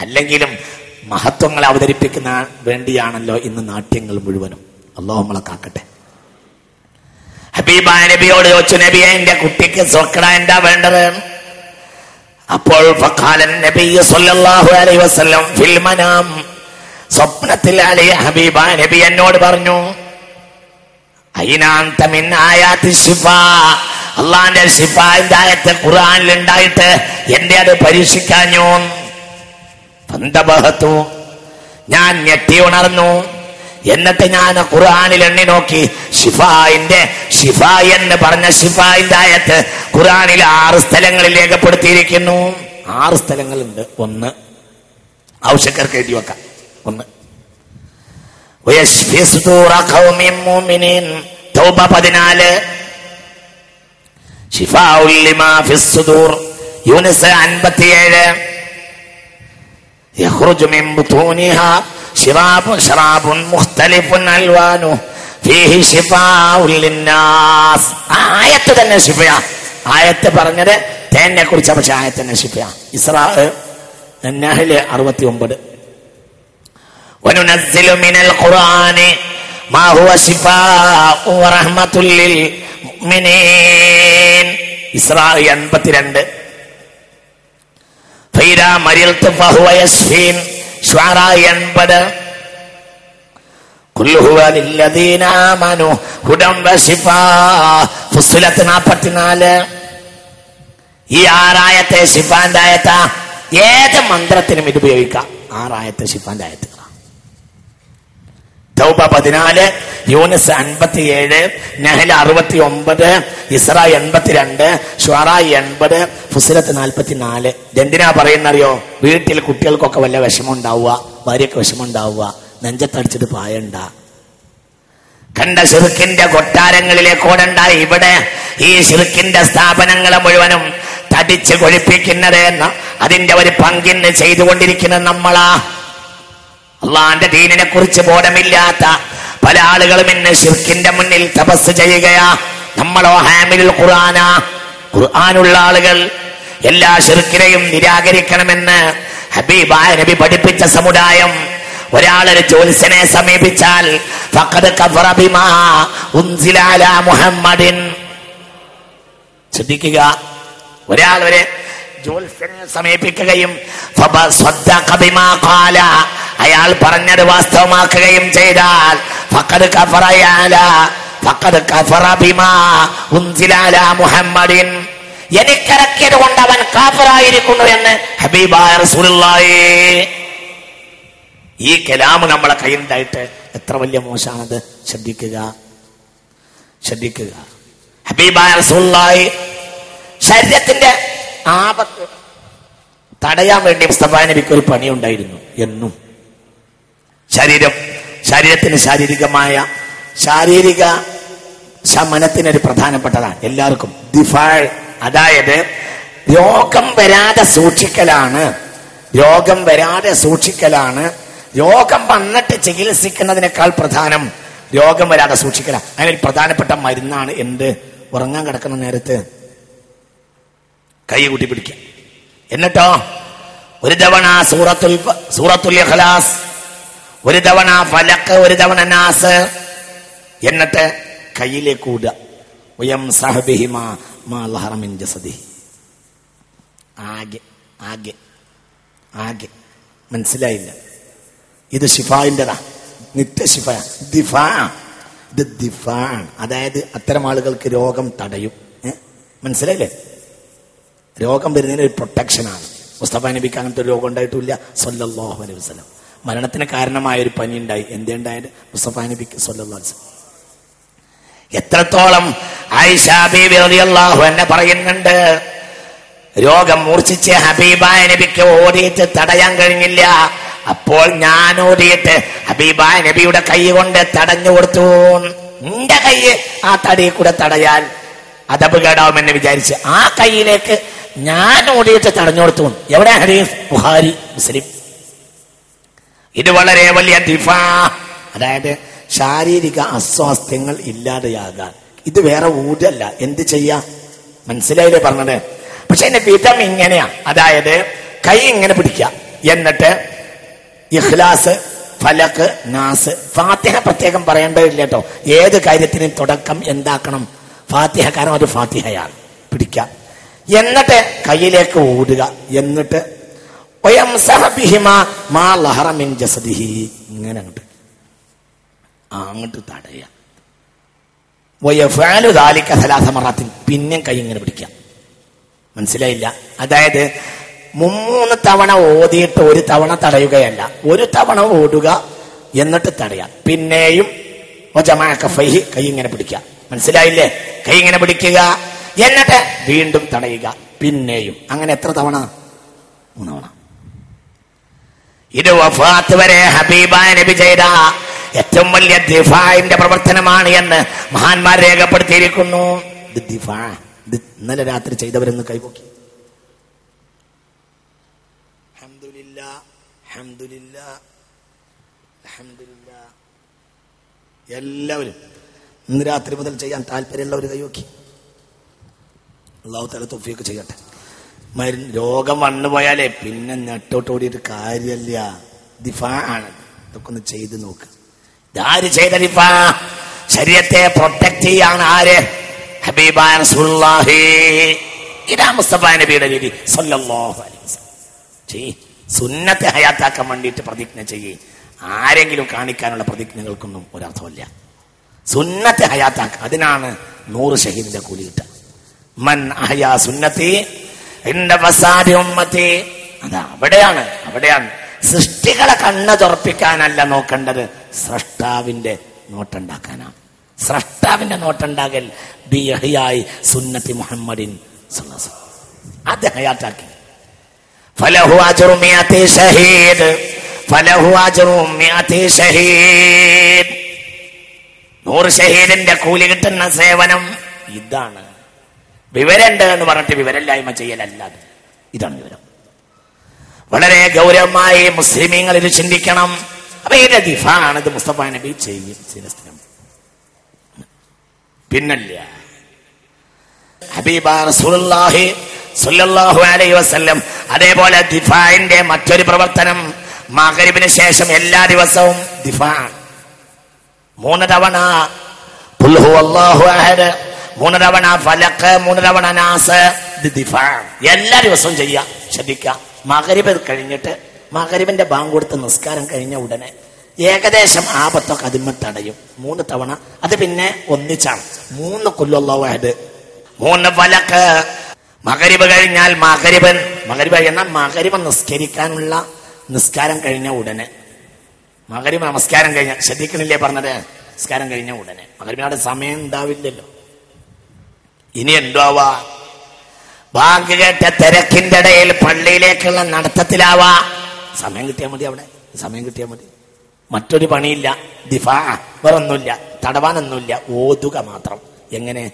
അല്ലെങ്കിലും മഹത്വങ്ങൾ അവതരിപ്പിക്കുന്ന വേണ്ടിയാണല്ലോ ഇന്ന് നാട്യങ്ങൾ മുഴുവനും. അല്ലാഹു നമ്മളെ കാക്കട്ടെ. ഹബീബായ നബിയോട് ചോദിച്ചു, നബിയെ എന്റെ കുട്ടിക്ക് സോക്കട എന്താ വേണ്ടത്? അപ്പോൾ ഫഖാലൻ നബിയ്യ സ്വല്ലല്ലാഹു അലൈഹി വസല്ലം ഫിൽ മനാം, സ്വപ്നത്തിൽ അലി ഹബീബായ നബി എന്നോട് പറഞ്ഞു, ഐനാന്ത മിൻ ആയാതി ശിഫാ, അള്ളാന്റെ ശിഫാന്റെ ആയത്ത് ഖുർആനിൽ ഉണ്ടായിട്ട് എന്റെ അത് പരീക്ഷിക്കാഞ്ഞു. ഫന്തബഹതു, ഞാൻ ഞെട്ടി ഉണർന്നു. എന്നിട്ട് ഞാൻ ഖുർആനിൽ എണ്ണി നോക്കി. ഷിഫ എന്ന് പറഞ്ഞ ഷിഫാന്റെ ആയത്ത് ഖുർആനിൽ 6 സ്ഥലങ്ങളിൽ രേഖപ്പെടുത്തിയിരിക്കുന്നു. 6 സ്ഥലങ്ങളുണ്ട്. 1 ആവശ്യക്കാർക്ക് എഴുതി വെക്കാം. 1 വയശ്ഫി സുദൂറ ഖൗമിൻ മുഅ്മിനീൻ, തൗബ 14. ശിഫാഉൽ ലിമാ ഫിസ് സുദൂർ, യൂനുസ് 57. യഖ്റുജു മിൻ ബുതൂനിഹാ ശറാബുൻ മുഖ്തലിഫുൻ അൽവാനു ഫീഹി ശിഫാഉൽ ലിന്നാസ്. ആയത്ത് തന്നെ ശിഫയാ. ആയത്ത് പറഞ്ഞത് തേനെ കുറിച്ചാണ്, പക്ഷെ ആയത്ത് തന്നെ ശിഫയാ. ഇസ്രാ നഹ്ൽ 69. വനുനസ്സിലു മിനൽ ഖുർആനി മാ ഹുവ ശിഫാഉ വറഹ്മത്തുൽ ലിൽ മുഅ്മിനീൻ. ഇസ്രാ 82. ഫൈദാ മരിൽതു ഫഹുവ യശ്ഫീൻ. ശുആറാ 80. ഖുൽ ഹുവ ലില്ലദീന ആമനു ഹുദൻ വശിഫാ. ഫുസ്സിലത്ത് 44. ഈ 6 ആയത്തെ ശിഫാന്റെ ആയത്താ. ഏത് മന്ത്രത്തിനും ഇത് ഉപയോഗിക്കാം. 6 ആയത്തെ ശിഫാന്റെ ആയത്ത്. തൗബ 14, യൂനുസ് 57, നഹ്ൽ 69, ഇസ്രാ 82, ശുആറാ 80, ഫുസ്സിലത്ത് 44. ഇതെന്തിനാ പറയുന്നറിയോ? വീട്ടിൽ കുട്ടികൾക്കൊക്കെ വല്ല വിഷമം ഉണ്ടാവുക, ഭാര്യയ്ക്ക് വിഷമം ഉണ്ടാവുക, നെഞ്ചത്തടിച്ചിട്ട് പായണ്ട. കണ്ട ശിർക്കിന്റെ കൊട്ടാരങ്ങളിലേക്ക് ഓടണ്ട. ഇവിടെ ഈ ശിർക്കിന്റെ സ്ഥാപനങ്ങളെ മുഴുവനും തടിച്ച് കൊഴിപ്പിക്കുന്നത് എന്ന് അതിന്റെ ഒരു പങ്കിന് ചെയ്തുകൊണ്ടിരിക്കുന്നത് നമ്മളാ. അള്ളാന്റെ ദീനിനെ കുറിച്ച് ബോധമില്ലാത്ത പല ആളുകളും ഇന്ന് ശിർക്കിന്റെ മുന്നിൽ തപസ് ചെയ്യുകയാ. നമ്മളോ ഹാമിലുൽ ഖുർആനാ. ഖുർആനുള്ള ആളുകൾ എല്ലാ ശിർക്കിനെയും നിരാകരിക്കണമെന്ന് ഹബീബായ നബി പഠിപ്പിച്ച സമുദായം. ഒരാളൊരു ജ്യോത്സ്യനെ സമീപിച്ചാൽ ഫഖദ് കഫറ ബിമാ ഉൻസില അലാ മുഹമ്മദിൻ. ശ്രദ്ധിക്കുക, ഒരാൾ ഒരു ജ്യോത്സ്യനെ സമീപിക്കുകയും ഫസദ്ദഖ ബിമാ ഖാല, അയാൾ പറഞ്ഞത് വാസ്തവമാക്കുകയും ചെയ്താൽ ഫഖദ് കഫറ ബിമാ ഉൻസില അലാ മുഹമ്മദിൻ, എനിക്കിറക്കിയത് കൊണ്ട് അവൻ കാഫിറായിരിക്കുന്നു എന്ന് ഹബീബായ റസൂലുള്ളാഹി. ഈ കലാമ് നമ്മളെ കയ്യിലുണ്ടായിട്ട് എത്ര വലിയ മോശമാണത്. ശ്രദ്ധിക്കുക. ഹബീബായ റസൂലുള്ളാഹി ശരീരത്തിന്റെ ആപത്ത് തടയാൻ വേണ്ടി മുസ്തഫ നബിക്ക് ഒരു പണിയുണ്ടായിരുന്നു. എന്നും ശരീരത്തിന് ശാരീരിക ശമനത്തിനൊരു പ്രധാനപ്പെട്ടതാണ് എല്ലാവർക്കും. ദിഫാ, അതായത് രോഗം വരാതെ സൂക്ഷിക്കലാണ്. രോഗം വന്നിട്ട് ചികിത്സിക്കുന്നതിനേക്കാൾ പ്രധാനം രോഗം വരാതെ സൂക്ഷിക്കലാണ്. അതിനൊരു പ്രധാനപ്പെട്ട മരുന്നാണ് എന്ത്? ഉറങ്ങാൻ കിടക്കുന്ന നേരത്ത് കൈ കൂട്ടി പിടിക്കുക. എന്നിട്ടോ ഒരു തവണ സൂറത്തുൽ ഇഖ്ലാസ്, ഒരു തവണ ഫലക്ക്, ഒരു തവണ നാസ്, എന്നിട്ട് കയ്യിലേക്ക് ഊടുക. ആകെ മനസ്സിലായില്ല. ഇത് ശിഫായിൻ്റെതാ, നിത്യശിഫ. ഇത് ദിഫാ, അതായത് അത്തരം ആളുകൾക്ക് രോഗം തടയും. മനസ്സിലായില്ലേ? രോഗം വരുന്നതിന് ഒരു പ്രൊട്ടക്ഷനാണ്. മുസ്തഫ നബിക്ക് അങ്ങനത്തെ ഒരു രോഗം ഉണ്ടായിട്ടില്ല സ്വല്ലല്ലാഹു അലൈഹി വസല്ലം. മരണത്തിന് കാരണമായ ഒരു പനി ഉണ്ടായി. എന്തുണ്ടായത്? മുസ്തഫ നബിക്ക് സ്വല്ലല്ലാഹു അലൈഹി വസല്ലം. എത്രത്തോളം ആയിഷ ബീവി റളിയല്ലാഹു അൻഹ പറയുന്നുണ്ട്, രോഗം മൂർച്ഛിച്ച് ഹബീബായ നബിക്ക് ഓടിയിട്ട് തടയാൻ കഴിഞ്ഞില്ല. അപ്പോൾ ഞാൻ ഓടിയിട്ട് ഹബീബായ നബിയുടെ കൈ കൊണ്ട് തടഞ്ഞു കൊടുത്തു. എന്റെ കൈ ആ തടിയിൽ കൂടെ തടയാൽ അതപകടാവുമെന്ന് വിചാരിച്ച് ആ കൈയിലേക്ക് ഞാൻ ഓടിയിട്ട് തടഞ്ഞു കൊടുത്തു. എവിടെ ഹദീസ്? ബുഖാരി, മുസ്ലിം. ഇത് വളരെ വലിയ ദിഫാ, അതായത് ശാരീരിക അസ്വാസ്ഥ്യങ്ങൾ ഇല്ലാതെയാകാൻ. ഇത് വേറെ ഊടല്ല. എന്ത് ചെയ്യാ? മനസ്സിലായില്ലേ പറഞ്ഞത്? പക്ഷെ അതിന്റെ വിധം ഇങ്ങനെയാ. അതായത് കൈ ഇങ്ങനെ പിടിക്കുക, എന്നിട്ട് ഇഖ്ലാസ്, ഫലക്ക്, നാസ്. ഫാത്തിഹ പ്രത്യേകം പറയേണ്ടതില്ല കേട്ടോ. ഏത് കാര്യത്തിനും തുടക്കം എന്താക്കണം? ഫാത്തിഹ. കാരണം ഒരു ഫാത്തിഹയാണ്. പിടിക്കാം. എന്നിട്ട് കയ്യിലേക്ക് ഓടുക. എന്നിട്ട് ഇങ്ങനെ അങ്ങോട്ട് തടയുക. പിന്നെ കൈ ഇങ്ങനെ പിടിക്കാം. മനസ്സിലായില്ല? അതായത് 3 തവണ ഓതിയിട്ട് ഒരു തവണ തടയുകയല്ല, ഒരു തവണ ഓടുക എന്നിട്ട് തടയാം. പിന്നെയും കൈ ഇങ്ങനെ പിടിക്കുക. മനസ്സിലായില്ലേ? കൈ ഇങ്ങനെ പിടിക്കുക, എന്നിട്ട് വീണ്ടും തടയുക, പിന്നെയും. അങ്ങനെ എത്ര തവണ? 3 തവണ. ഇത് വഫാത്ത് വരെ ഹബീബായ നബി ചെയ്ത ഏറ്റവും വലിയ ദിഫാഇന്റെ പ്രവർത്തനമാണ് എന്ന് മഹാന്മാർ രേഖപ്പെടുത്തിയിരിക്കുന്നു. ഇത് ഇന്നലെ രാത്രി ചെയ്തവരെന്ന് കൈപൊക്കി. എല്ലാവരും ഇന്ന് രാത്രി മുതൽ ചെയ്യാൻ താല്പര്യമുള്ളവർ കൈവക്കി. അല്ലാഹു തആല തൗഫീഖ് ചെയ്യട്ടെ. രോഗം വന്നുപോയാലേ പിന്നെ നെട്ടോട്ടോടിയിട്ട് കാര്യമില്ല. ദിഫാ ആണ്. ഇതൊക്കെ ഒന്ന് ചെയ്ത് നോക്ക്. ഇതാര് ചെയ്ത ദിഫാ? ശരീഅത്തെ പ്രൊട്ടക്ട് ചെയ്യാണ്. ആര്? ഹബീബായ റസൂലുള്ളാഹി. ഇതാ മുസ്തഫ നബിയുടെ രീതി സല്ലല്ലാഹു അലൈഹി വസല്ലം. സുന്നത്തെ ഹയാത്താക്കാൻ വേണ്ടിയിട്ട് പ്രതിജ്ഞ ചെയ്യേ. ആരെങ്കിലും കാണിക്കാനുള്ള പ്രതിജ്ഞകൾക്കൊന്നും ഒരർത്ഥമില്ല. സുന്നത്തെ ഹയാത്താക്ക, അതിനാണ് 100 ഷഹീദിന്റെ കൂലി കിട്ടുക. മൻ അഹ്യാ സുന്നത്തി ഇൻദ ഫസാദി ഉമ്മത്തി. അതാ അവിടെയാണ്. സൃഷ്ടികളെ കണ്ണ് തുറപ്പിക്കാനല്ല നോക്കേണ്ടത്, സ്രഷ്ടാവിന്റെ നോട്ടുണ്ടാക്കാനാണ്. സ്രഷ്ടാവിന്റെ നോട്ടുണ്ടാകൽ ബി ഇഹ്യായി സുന്നത്തി മുഹമ്മദിൻ സല്ലല്ലാഹു അലൈഹി വസല്ലം. അത് ഹയാത്താക്കി. ഫലഹു അജ്റു മിഅതി ഷഹീദ്, ഫലഹു അജ്റു മിഅതി ഷഹീദ്. 100 ഷഹീദിന്റെ കൂലി കിട്ടുന്ന സേവനം ഇതാണ്. വിവരമുണ്ട് എന്ന് പറഞ്ഞിട്ട് വിവരമില്ലായ്മ ചെയ്യലല്ലാതെ ഇതാണ് വിവരം. വളരെ ഗൗരവമായി മുസ്ലിമീങ്ങൾ ഇത് ചിന്തിക്കണം. അപ്പൊ ഇതിന്റെ ദിഫാ ആണ്. ഇത് മുസ്തഫ നബി ചെയ്യും സ്ഥിരം. പിന്നല്ല ഹബീബ റസൂലുള്ളാഹി സ്വല്ലല്ലാഹു അലൈഹി വസല്ലം. അതേപോലെ ദിഫാഇന്റെ മറ്റൊരു പ്രവർത്തനം മഗ്രിബിന് ശേഷം എല്ലാ ദിവസവും ദിഫാ. 3 തവണ ഖുൽ ഹുവല്ലാഹു അഹദ്, 3 തവണ ഫലഖ്, 3 തവണ നാസ്. ദിഫാ എല്ലാ ദിവസവും ചെയ്യാം. ശ്രദ്ധിക്കുക. മഗ്രിബ് കഴിഞ്ഞിട്ട് മഗ്രിബിന്റെ ബാങ്ക് കൊടുത്ത് നിസ്കാരം കഴിഞ്ഞ ഉടനെ ഏകദേശം ആപത്തൊക്കെ അതിന്മ തടയും. 3 തവണ. അത് പിന്നെ ഒന്നിച്ചാണ്. 3 ഖുൽ ഹുവല്ലാഹു അഹദ്, 3 ഫലഖ്. മഗ്രിബ് കഴിഞ്ഞാൽ മഗ്രിബ് എന്ന മഗ്രിബ് നിസ്കരിക്കാനുള്ള നിസ്കാരം കഴിഞ്ഞ ഉടനെ, മഗ്രിബ് നമസ്കാരം കഴിഞ്ഞ, ശ്രദ്ധിക്കണില്ലേ പറഞ്ഞത്? നിസ്കാരം കഴിഞ്ഞ ഉടനെ. മഗ്രിബിനവിടെ സമയം ഉണ്ടാവില്ലല്ലോ. ഇനി എന്താവാ? ബാങ്ക് കേട്ട തിരക്കിന്റെ ഇടയിൽ പള്ളിയിലേക്കുള്ള നടത്തത്തിലാവാ. സമയം കിട്ടിയാൽ മതി. അവിടെ സമയം കിട്ടിയാൽ മതി. മറ്റൊരു പണിയില്ല. ദിഫാ വേറൊന്നുമില്ല, തടവാനൊന്നുമില്ല, ഓതുക മാത്രം. എങ്ങനെ?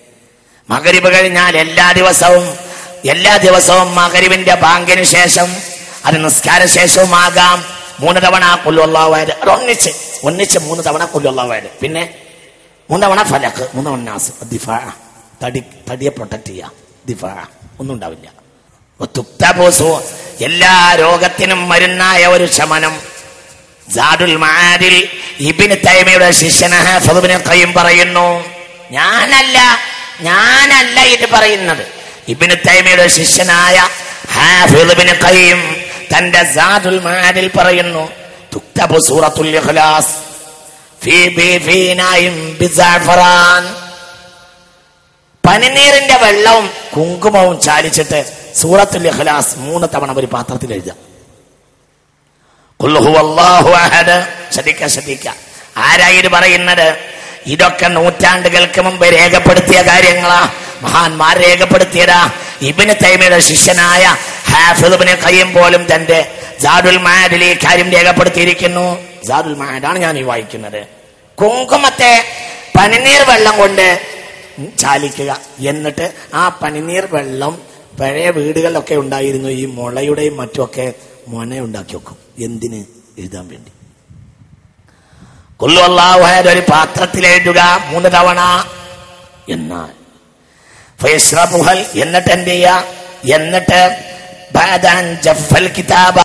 മഗ്രിബ് കഴിഞ്ഞാൽ എല്ലാ ദിവസവും മഗ്രിബിന്റെ ബാങ്കിന് ശേഷം, അത് നിസ്കാര ശേഷവും ആകാം, 3 തവണ ഖുൽ ഹുവല്ലാഹു അഹദ്. അത് ഒന്നിച്ച് 3 തവണ ഖുൽ ഹുവല്ലാഹു അഹദ്, പിന്നെ 3 തവണ ഫലഖ്, 3 തവണ നാസ്. ദിഫാ, തടിയെ പ്രൊട്ടക്ട് ചെയ്യാം. ദിഫാ ഒന്നും ഉണ്ടാവില്ല. എല്ലാ രോഗത്തിനും മരുന്നായ ഒരു ശമനം. സാദുൽ മആദിൽ ഇബ്നു തൈമിയുടെ ശിഷ്യനായ ഹാഫിദ് ഇബ്നു ഖയ്യിം പറയുന്നു, ഞാനല്ല ഇത് പറയുന്നത്. ഇബ്നു തൈമിയുടെ ശിഷ്യനായ ഹാഫിദ് ഇബ്നു ഖയ്യിം തന്റെ സാദുൽ മആദിൽ പറയുന്നു, തുക്തബു സൂറത്തുൽ ഇഖ്ലാസ് ഫീ നായിം ബിസഅഫറാൻ. പനിനീരിന്റെ വെള്ളവും കുങ്കുമവും ചാലിച്ചിട്ട് സൂറത്തുൽ ഇഖ്ലാസ് 3 തവണ ഒരു പാത്രത്തിൽ എഴുതുക. ഖുൽ ഹുവല്ലാഹു അഹദ്. ശ്രദ്ധിക്ക. ആരായി ഇത് പറയുന്നത്? ഇതൊക്കെ നൂറ്റാണ്ടുകൾക്ക് മുമ്പ് രേഖപ്പെടുത്തിയ കാര്യങ്ങളാ. മഹാന്മാർ രേഖപ്പെടുത്തിയതാ. ഇബ്നു തൈമിയുടെ ശിഷ്യനായ ഹാഫിദ് ഇബ്നു ഖയ്യിം പോലും തന്റെ സാദുൽ മആദിൽ ഈ കാര്യം രേഖപ്പെടുത്തിയിരിക്കുന്നു. സാദുൽ മആദാണ് ഞാൻ ഈ വായിക്കുന്നത്. കുങ്കുമത്തെ പനിനീർ വെള്ളം കൊണ്ട് ചാലിക്കുക. എന്നിട്ട് ആ പനിനീർ വെള്ളം പഴയ വീടുകളിലൊക്കെ ഉണ്ടായിരുന്നു. ഈ മുളയുടെയും മറ്റുമൊക്കെ മൊന ഉണ്ടാക്കി വെക്കും. എന്തിന്? എഴുതാൻ വേണ്ടി. ഖുൽ ഹുവല്ലാഹു അഹദ് ഒരു പാത്രത്തിൽ എഴുതുക 3 തവണ. എന്നാൽ ഫയശ്റബുഹൽ, എന്നിട്ട് എന്ത് ചെയ്യുക? എന്നിട്ട് ബഅദ അൻ ജഫൽ കിതാബ